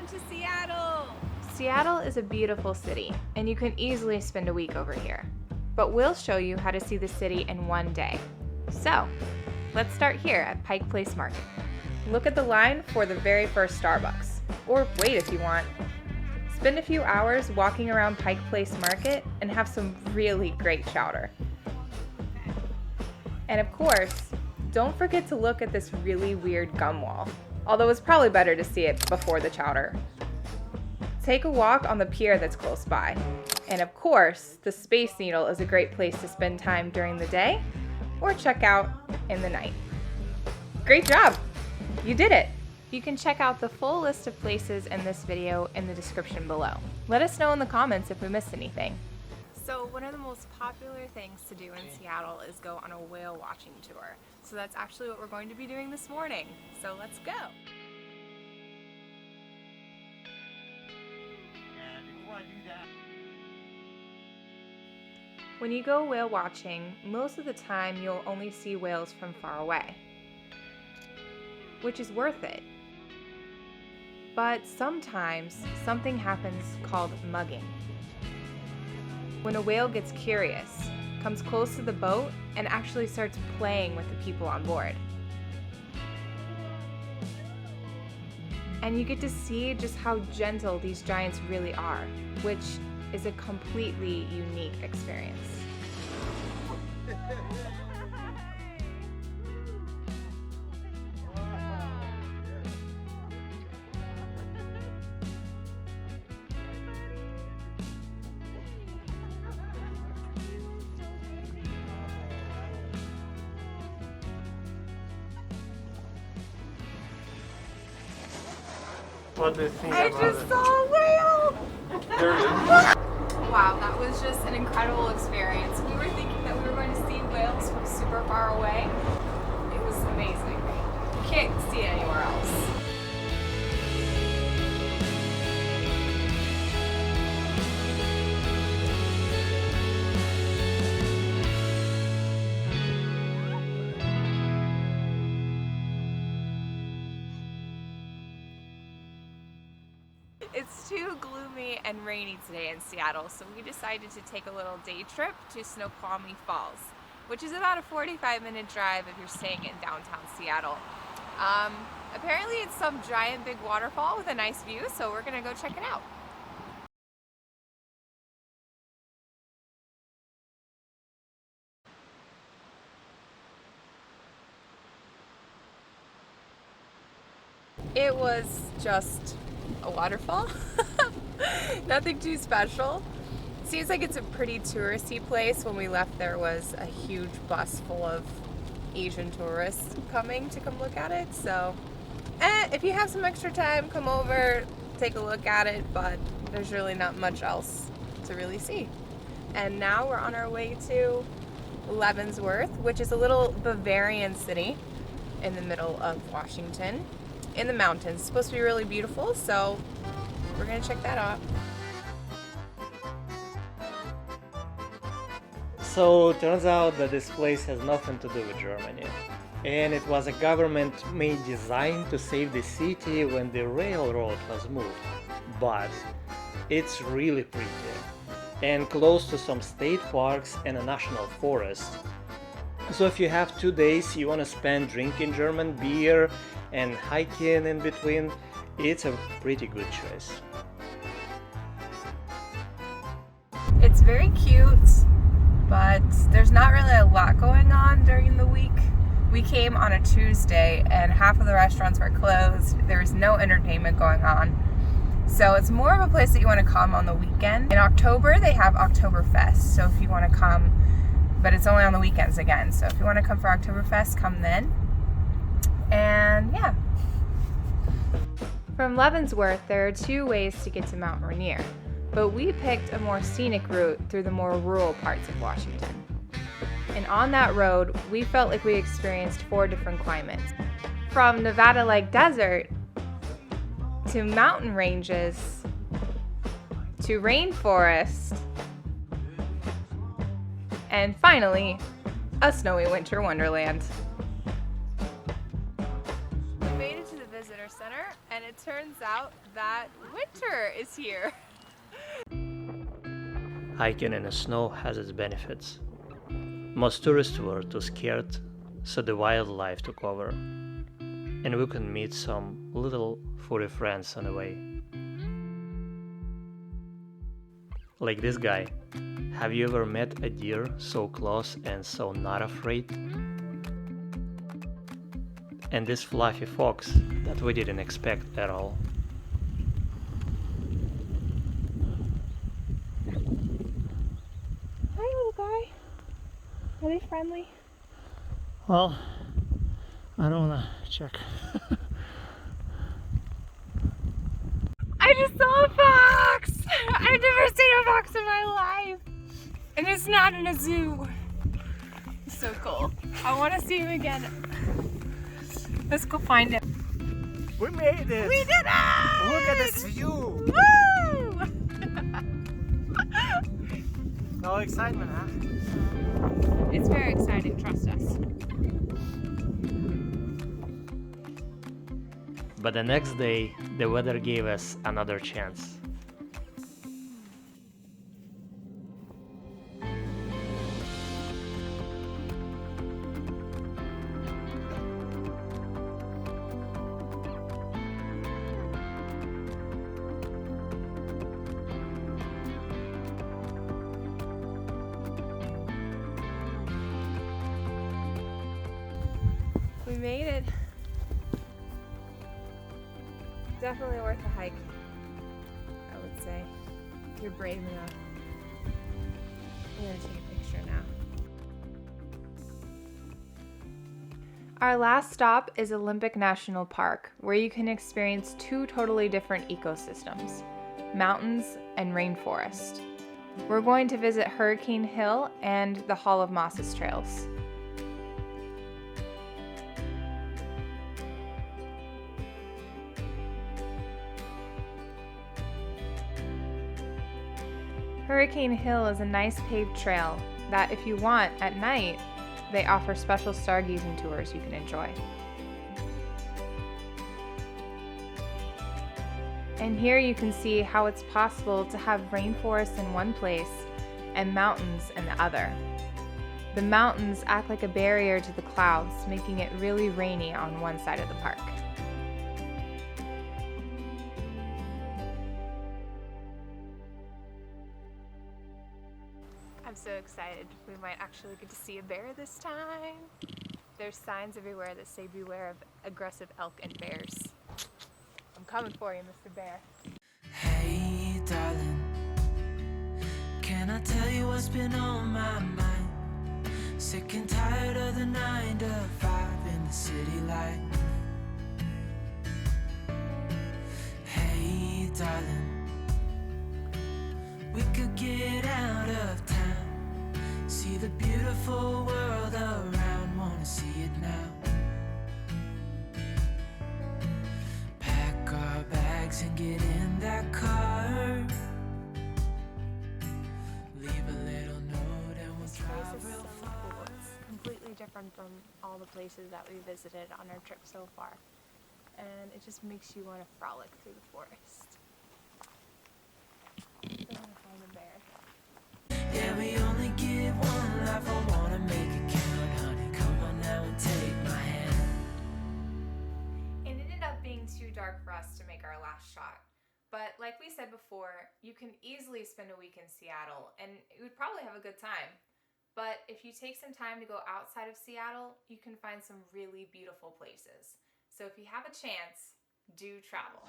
to Seattle! Seattle is a beautiful city, and you can easily spend a week over here. But we'll show you how to see the city in one day. So, let's start here at Pike Place Market. Look at the line for the very first Starbucks, or wait if you want. Spend a few hours walking around Pike Place Market and have some really great chowder. And of course, don't forget to look at this really weird gum wall, although it's probably better to see it before the chowder. Take a walk on the pier that's close by. And of course, the Space Needle is a great place to spend time during the day or check out in the night. Great job! You did it! You can check out the full list of places in this video in the description below. Let us know in the comments if we missed anything. So one of the most popular things to do in Seattle is go on a whale watching tour. So that's actually what we're going to be doing this morning. So let's go! When you go whale watching, most of the time you'll only see whales from far away, which is worth it. But sometimes something happens called mugging. When a whale gets curious, comes close to the boat, and actually starts playing with the people on board. And you get to see just how gentle these giants really are, which is a completely unique experience. What do you think I about just it? saw a whale! There it is. Wow, that was just an incredible experience. We were thinking that we were going to see whales from super far away. It was amazing. You can't see it anywhere else. It's too gloomy and rainy today in Seattle, so we decided to take a little day trip to Snoqualmie Falls, which is about a 45-minute drive if you're staying in downtown Seattle. Apparently it's some giant big waterfall with a nice view, so we're gonna go check it out. It was just a waterfall. Nothing too special. Seems like it's a pretty touristy place. When we left, there was a huge bus full of Asian tourists coming to come look at it. So, if you have some extra time, come over, take a look at it, but there's really not much else to really see. And now we're on our way to Leavenworth, which is a little Bavarian city in the middle of Washington, in the mountains. It's supposed to be really beautiful, so we're gonna check that out. So turns out that this place has nothing to do with Germany. And it was a government-made design to save the city when the railroad was moved. But it's really pretty and close to some state parks and a national forest. So if you have 2 days you want to spend drinking German beer and hiking in between, it's a pretty good choice. It's very cute, but there's not really a lot going on during the week. We came on a Tuesday and half of the restaurants were closed. There was no entertainment going on. So it's more of a place that you want to come on the weekend. In October, they have Oktoberfest. So if you want to come, but it's only on the weekends again. So if you want to come for Oktoberfest, come then. And yeah. From Leavenworth, there are 2 ways to get to Mount Rainier, but we picked a more scenic route through the more rural parts of Washington. And on that road, we felt like we experienced 4 different climates. From Nevada-like desert, to mountain ranges, to rainforest, and finally, a snowy winter wonderland. We made it to the visitor center, and it turns out that winter is here. Hiking in the snow has its benefits. Most tourists were too scared, so the wildlife took over. And we can meet some little furry friends on the way. Like this guy. Have you ever met a deer so close and so not afraid? And this fluffy fox that we didn't expect at all. Hi, little guy. Are they friendly? Well, I don't wanna check. I just saw a fox! I've never seen a fox in my life! And it's not in a zoo. It's so cool. I want to see him again. Let's go find him. We made it! We did it! Look at this view! Woo! No excitement, huh? It's very exciting, trust us. But the next day, the weather gave us another chance. We made it. Definitely worth a hike, I would say. If you're brave enough. I'm gonna take a picture now. Our last stop is Olympic National Park, where you can experience two totally different ecosystems, mountains and rainforest. We're going to visit Hurricane Hill and the Hall of Mosses trails. Hurricane Hill is a nice paved trail that, if you want, at night, they offer special stargazing tours you can enjoy. And here you can see how it's possible to have rainforests in one place and mountains in the other. The mountains act like a barrier to the clouds, making it really rainy on one side of the park. I'm so excited. We might actually get to see a bear this time. There's signs everywhere that say beware of aggressive elk and bears. I'm coming for you, Mr. Bear. Hey, darling, can I tell you what's been on my mind? Sick and tired of the 9 to 5 in the city life. Hey, darling, we could get out of town, see the beautiful world around, wanna see it now. Pack our bags and get in that car, leave a little note and we'll This drive place is real so far. cool. It's completely different from all the places that we visited on our trip so far. And it just makes you want to frolic through the forest. I want to find a bear. Yeah, we only get one life, I wanna make it count, honey. Come on now and take my hand. It ended up being too dark for us to make our last shot. But like we said before, you can easily spend a week in Seattle and you would probably have a good time. But if you take some time to go outside of Seattle, you can find some really beautiful places. So if you have a chance, do travel.